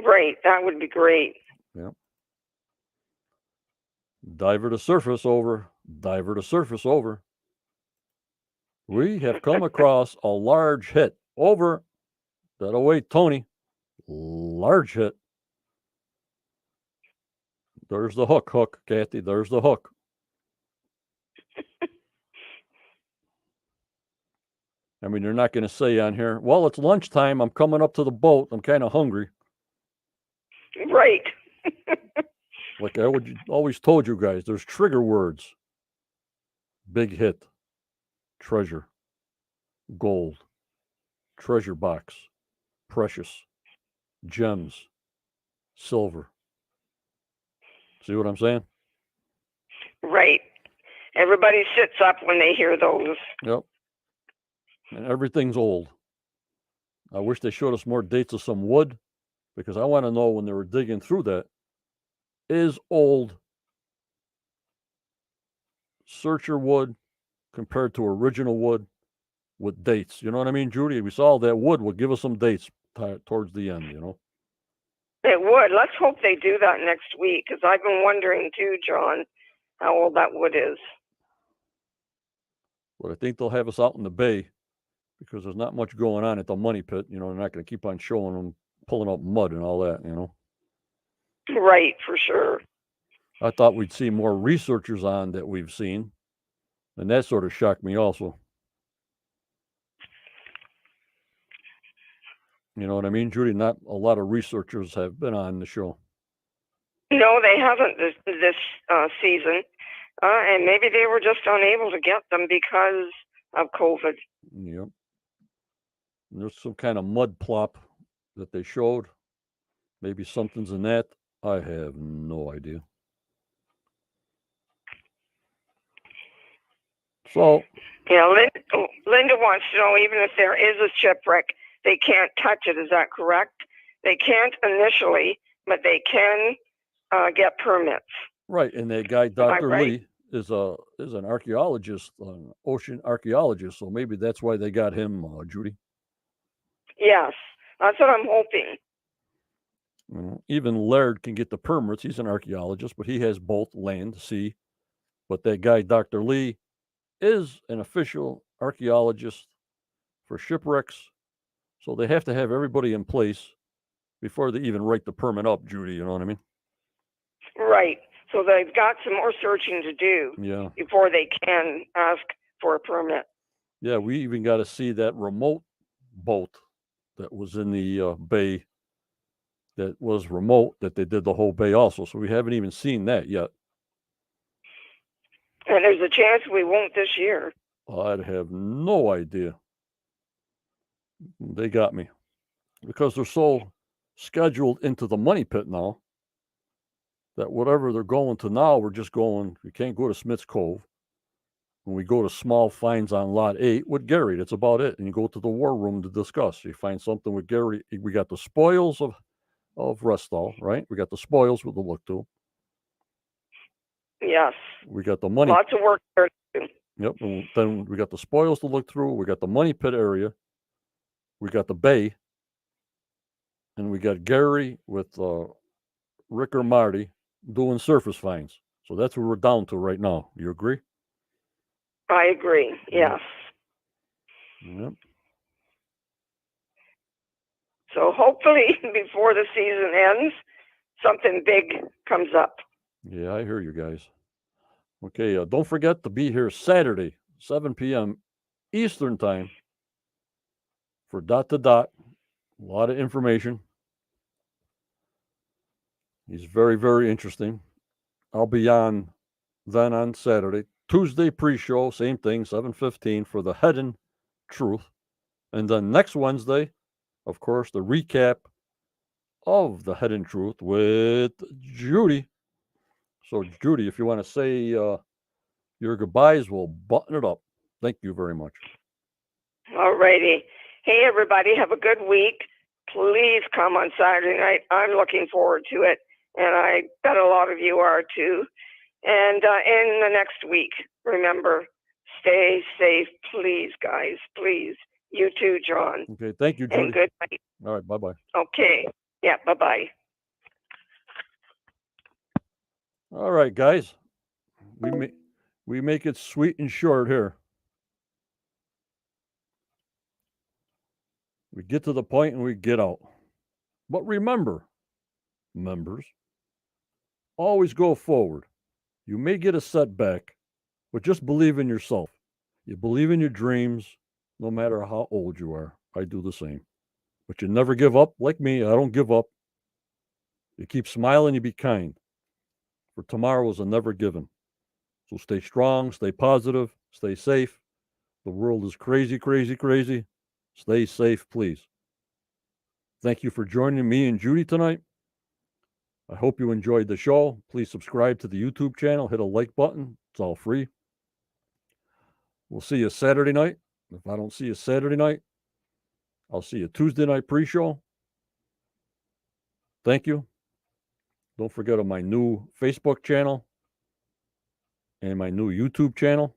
Right. That would be great.
Yeah. Diver to surface over. Diver to surface over. We have come across a large hit. Over. That'll wait, Tony. Large hit. There's the hook, Kathy. There's the hook. I mean, they're not going to say on here, well, it's lunchtime. I'm coming up to the boat. I'm kind of hungry.
Right.
Like I would always told you guys, there's trigger words. Big hit. Treasure. Gold. Treasure box. Precious. Gems. Silver. See what I'm saying?
Right. Everybody sits up when they hear those.
Yep. And everything's old. I wish they showed us more dates of some wood, because I want to know when they were digging through that, is old searcher wood compared to original wood with dates. You know what I mean, Judy? We saw that wood would give us some dates towards the end, you know?
It would. Let's hope they do that next week, because I've been wondering too, John, how old that wood is.
But I think they'll have us out in the bay, because there's not much going on at the money pit. You know, they're not going to keep on showing them pulling up mud and all that, you know?
Right, for sure.
I thought we'd see more researchers on that we've seen, and that sort of shocked me also. You know what I mean, Judy? Not a lot of researchers have been on the show.
No, they haven't this season. And maybe they were just unable to get them because of COVID.
Yep. There's some kind of mud plop that they showed. Maybe something's in that. I have no idea. So,
yeah, Linda wants to know, even if there is a shipwreck, they can't touch it. Is that correct? They can't initially, but they can get permits.
Right, and that guy, Dr. Lee, is an archaeologist, an ocean archaeologist. So maybe that's why they got him, Judy.
Yes, that's what I'm hoping.
Even Laird can get the permits. He's an archaeologist, but he has both land, sea. But that guy, Dr. Lee, is an official archaeologist for shipwrecks. So they have to have everybody in place before they even write the permit up, Judy. You know what I mean?
Right. So they've got some more searching to do before they can ask for a permit.
Yeah, we even got to see that remote boat that was in the bay that was remote, that they did the whole bay also. So we haven't even seen that yet.
And there's a chance we won't this year.
I'd have no idea. They got me. Because they're so scheduled into the money pit now that whatever they're going to now, we're just going, we can't go to Smith's Cove. When we go to small finds on lot 8 with Gary, that's about it. And you go to the war room to discuss. You find something with Gary. We got the spoils of Restall, right? We got the spoils with the look to.
Yes.
We got the money.
Lots of work there too.
Yep. And then we got the spoils to look through. We got the money pit area. We got the bay. And we got Gary with Rick or Marty doing surface finds. So that's what we're down to right now. You agree?
I agree. Yes.
Yep.
So hopefully before the season ends, something big comes up.
Yeah, I hear you guys. Okay, don't forget to be here Saturday, 7 p.m. Eastern Time for Dot to Dot. A lot of information. He's very, very interesting. I'll be on then on Saturday. Tuesday pre-show, same thing, 7:15 for the Hidden Truth. And then next Wednesday, of course, the recap of the Hidden Truth with Judy. So, Judy, if you want to say your goodbyes, we'll button it up. Thank you very much.
All righty. Hey, everybody, have a good week. Please come on Saturday night. I'm looking forward to it, and I bet a lot of you are too. And in the next week, remember, stay safe, please, guys, please. You too, John.
Okay, thank you, Judy.
And good night.
All right, bye-bye.
Okay. Yeah, bye-bye.
All right, guys. we make it sweet and short here. We get to the point and we get out. But remember, members, always go forward. You may get a setback, but just believe in yourself. You believe in your dreams, no matter how old you are. I do the same. But you never give up. Like me, I don't give up. You keep smiling, you be kind. For tomorrow is a never given. So stay strong, stay positive, stay safe. The world is crazy, crazy, crazy. Stay safe, please. Thank you for joining me and Judy tonight. I hope you enjoyed the show. Please subscribe to the YouTube channel. Hit a like button. It's all free. We'll see you Saturday night. If I don't see you Saturday night, I'll see you Tuesday night pre-show. Thank you. Don't forget of my new Facebook channel and my new YouTube channel.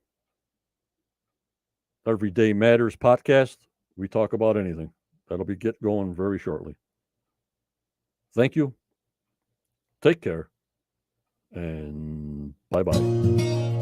Everyday Matters podcast. We talk about anything. That'll be get going very shortly. Thank you. Take care. And bye-bye.